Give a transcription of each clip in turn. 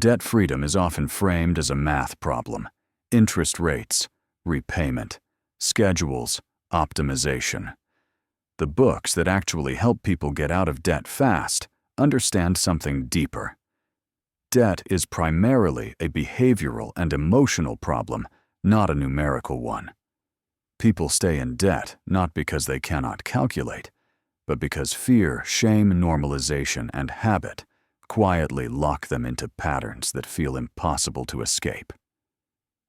Debt freedom is often framed as a math problem: interest rates, repayment, schedules, optimization. The books that actually help people get out of debt fast understand something deeper. Debt is primarily a behavioral and emotional problem, not a numerical one. People stay in debt not because they cannot calculate, but because fear, shame, normalization, and habit quietly lock them into patterns that feel impossible to escape.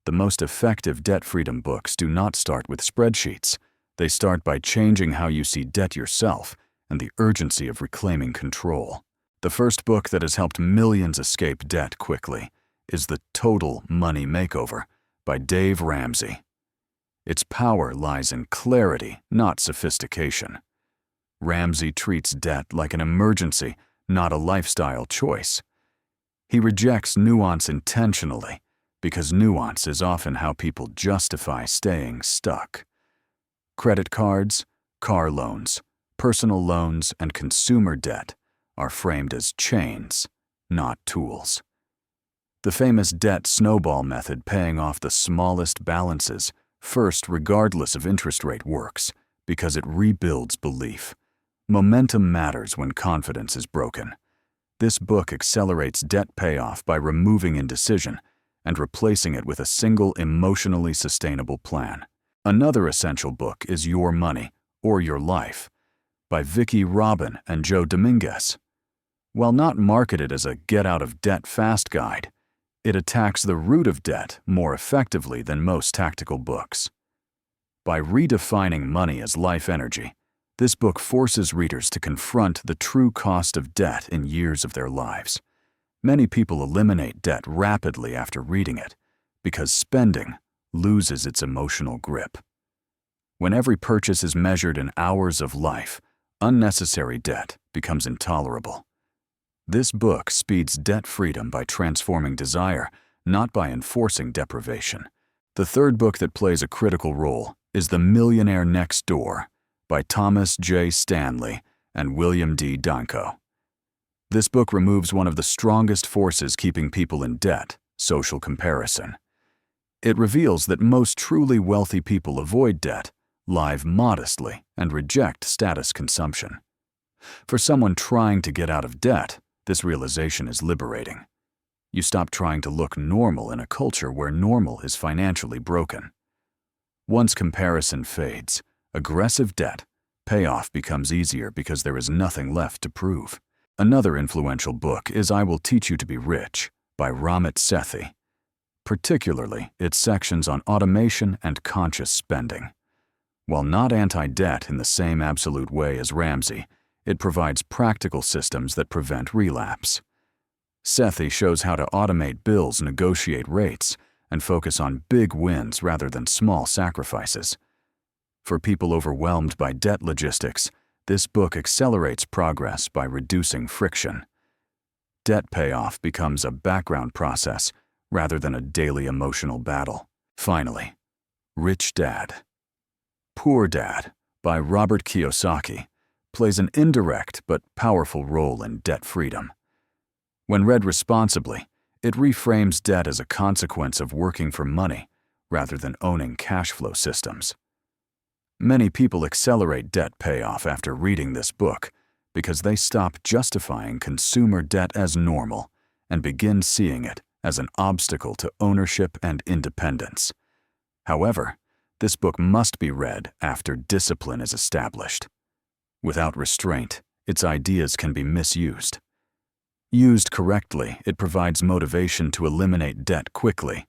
The most effective debt freedom books do not start with spreadsheets. They start by changing how you see debt yourself and the urgency of reclaiming control. The first book that has helped millions escape debt quickly is The Total Money Makeover by Dave Ramsey. Its power lies in clarity, not sophistication. Ramsey treats debt like an emergency, not a lifestyle choice. He rejects nuance intentionally, because nuance is often how people justify staying stuck. Credit cards, car loans, personal loans, and consumer debt are framed as chains, not tools. The famous debt snowball method, paying off the smallest balances first regardless of interest rate, works because it rebuilds belief. Momentum matters when confidence is broken. This book accelerates debt payoff by removing indecision and replacing it with a single emotionally sustainable plan. Another essential book is Your Money or Your Life by Vicki Robin and Joe Dominguez. While not marketed as a get-out-of-debt fast guide, it attacks the root of debt more effectively than most tactical books. By redefining money as life energy, this book forces readers to confront the true cost of debt in years of their lives. Many people eliminate debt rapidly after reading it because spending loses its emotional grip. When every purchase is measured in hours of life, unnecessary debt becomes intolerable. This book speeds debt freedom by transforming desire, not by enforcing deprivation. The third book that plays a critical role is The Millionaire Next Door by Thomas J. Stanley and William D. Danko. This book removes one of the strongest forces keeping people in debt: social comparison. It reveals that most truly wealthy people avoid debt, live modestly, and reject status consumption. For someone trying to get out of debt, this realization is liberating. You stop trying to look normal in a culture where normal is financially broken. Once comparison fades, aggressive debt payoff becomes easier because there is nothing left to prove. Another influential book is I Will Teach You to Be Rich by Ramit Sethi, particularly its sections on automation and conscious spending. While not anti-debt in the same absolute way as Ramsey, it provides practical systems that prevent relapse. Sethi shows how to automate bills, negotiate rates, and focus on big wins rather than small sacrifices. For people overwhelmed by debt logistics, this book accelerates progress by reducing friction. Debt payoff becomes a background process rather than a daily emotional battle. Finally, Rich Dad, Poor Dad by Robert Kiyosaki plays an indirect but powerful role in debt freedom. When read responsibly, it reframes debt as a consequence of working for money rather than owning cash flow systems. Many people accelerate debt payoff after reading this book because they stop justifying consumer debt as normal and begin seeing it as an obstacle to ownership and independence. However, this book must be read after discipline is established. Without restraint, its ideas can be misused. Used correctly, it provides motivation to eliminate debt quickly,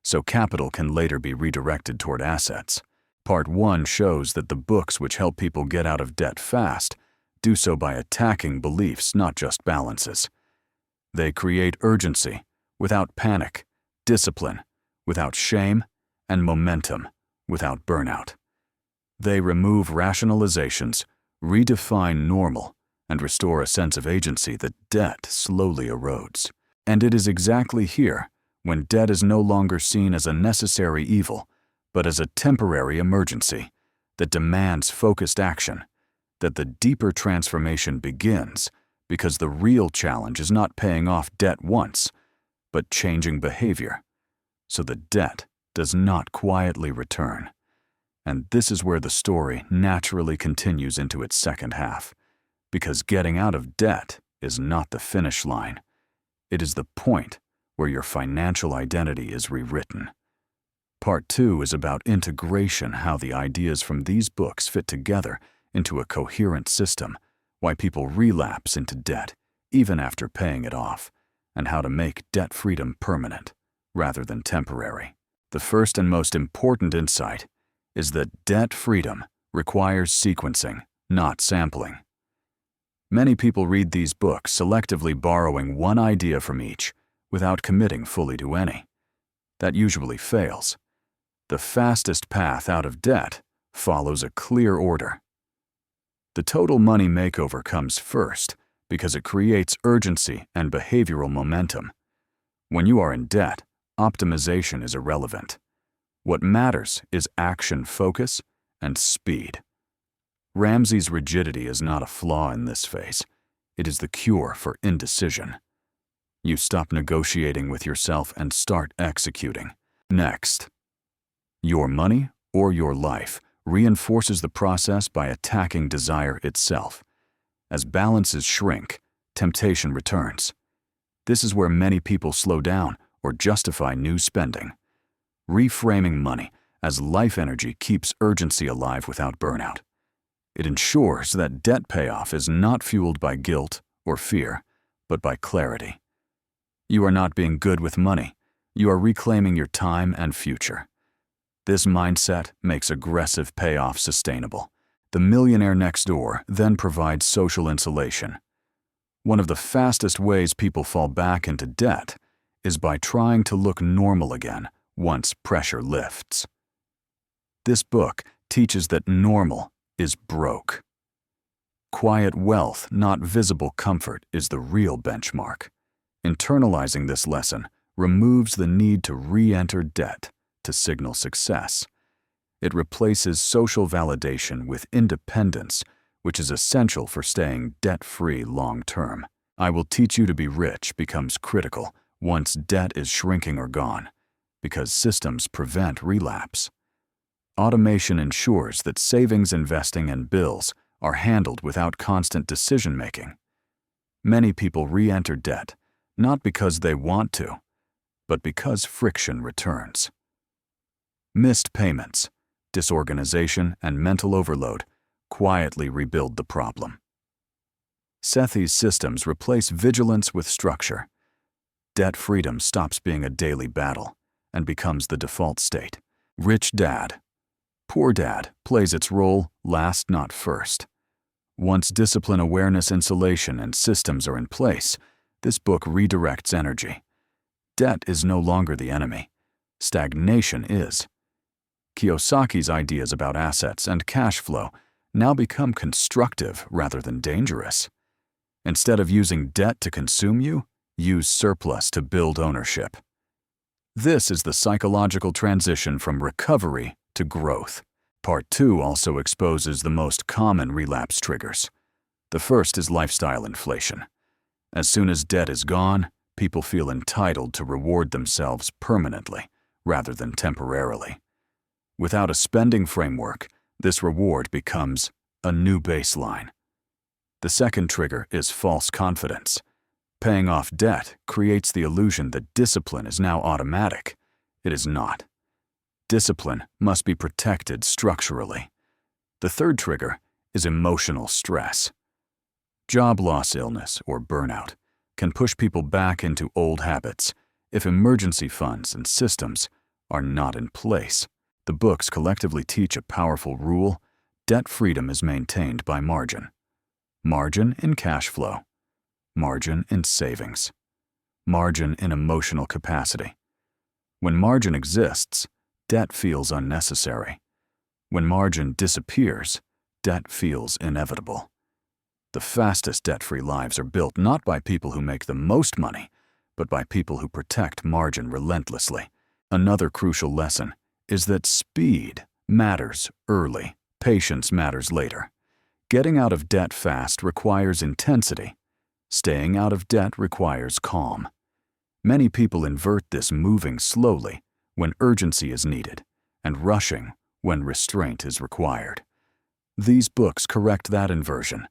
so capital can later be redirected toward assets. Part 1 shows that the books which help people get out of debt fast do so by attacking beliefs, not just balances. They create urgency without panic, discipline without shame, and momentum without burnout. They remove rationalizations, redefine normal, and restore a sense of agency that debt slowly erodes. And it is exactly here, when debt is no longer seen as a necessary evil, but as a temporary emergency that demands focused action, that the deeper transformation begins, because the real challenge is not paying off debt once, but changing behavior, so the debt does not quietly return. And this is where the story naturally continues into its second half, because getting out of debt is not the finish line. It is the point where your financial identity is rewritten. Part 2 is about integration, how the ideas from these books fit together into a coherent system, why people relapse into debt even after paying it off, and how to make debt freedom permanent rather than temporary. The first and most important insight is that debt freedom requires sequencing, not sampling. Many people read these books selectively borrowing one idea from each without committing fully to any. That usually fails. The fastest path out of debt follows a clear order. The total money makeover comes first because it creates urgency and behavioral momentum. When you are in debt, optimization is irrelevant. What matters is action focus and speed. Ramsey's rigidity is not a flaw in this phase. It is the cure for indecision. You stop negotiating with yourself and start executing. Next, your money or your life reinforces the process by attacking desire itself. As balances shrink, temptation returns. This is where many people slow down or justify new spending. Reframing money as life energy keeps urgency alive without burnout. It ensures that debt payoff is not fueled by guilt or fear, but by clarity. You are not being good with money. You are reclaiming your time and future. This mindset makes aggressive payoff sustainable. The millionaire next door then provides social insulation. One of the fastest ways people fall back into debt is by trying to look normal again once pressure lifts. This book teaches that normal is broke. Quiet wealth, not visible comfort, is the real benchmark. Internalizing this lesson removes the need to re-enter debt to signal success. It replaces social validation with independence, which is essential for staying debt-free long-term. I will teach you to be rich becomes critical once debt is shrinking or gone, because systems prevent relapse. Automation ensures that savings, investing, and bills are handled without constant decision-making. Many people re-enter debt, not because they want to, but because friction returns. Missed payments, disorganization, and mental overload quietly rebuild the problem. Sethi's systems replace vigilance with structure. Debt freedom stops being a daily battle and becomes the default state. Rich Dad, Poor Dad plays its role last, not first. Once discipline, awareness, insulation, and systems are in place, this book redirects energy. Debt is no longer the enemy. Stagnation is. Kiyosaki's ideas about assets and cash flow now become constructive rather than dangerous. Instead of using debt to consume you, use surplus to build ownership. This is the psychological transition from recovery to growth. Part 2 also exposes the most common relapse triggers. The first is lifestyle inflation. As soon as debt is gone, people feel entitled to reward themselves permanently rather than temporarily. Without a spending framework, this reward becomes a new baseline. The second trigger is false confidence. Paying off debt creates the illusion that discipline is now automatic. It is not. Discipline must be protected structurally. The third trigger is emotional stress. Job loss, illness, or burnout can push people back into old habits if emergency funds and systems are not in place. The books collectively teach a powerful rule: debt freedom is maintained by margin. Margin in cash flow. Margin in savings. Margin in emotional capacity. When margin exists, debt feels unnecessary. When margin disappears, debt feels inevitable. The fastest debt-free lives are built not by people who make the most money, but by people who protect margin relentlessly. Another crucial lesson is that speed matters early, patience matters later. Getting out of debt fast requires intensity. Staying out of debt requires calm. Many people invert this, moving slowly when urgency is needed and rushing when restraint is required. These books correct that inversion.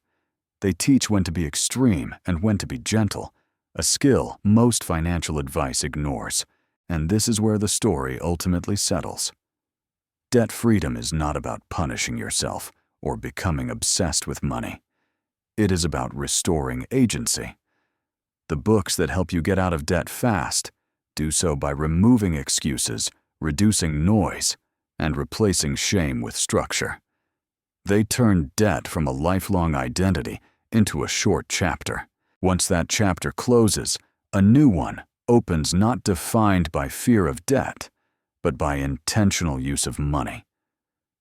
They teach when to be extreme and when to be gentle, a skill most financial advice ignores, and this is where the story ultimately settles. Debt freedom is not about punishing yourself or becoming obsessed with money. It is about restoring agency. The books that help you get out of debt fast do so by removing excuses, reducing noise, and replacing shame with structure. They turn debt from a lifelong identity into a short chapter. Once that chapter closes, a new one opens, not defined by fear of debt, but by intentional use of money.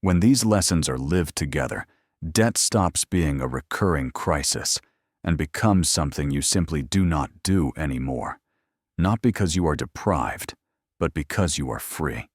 When these lessons are lived together, debt stops being a recurring crisis and becomes something you simply do not do anymore, not because you are deprived, but because you are free.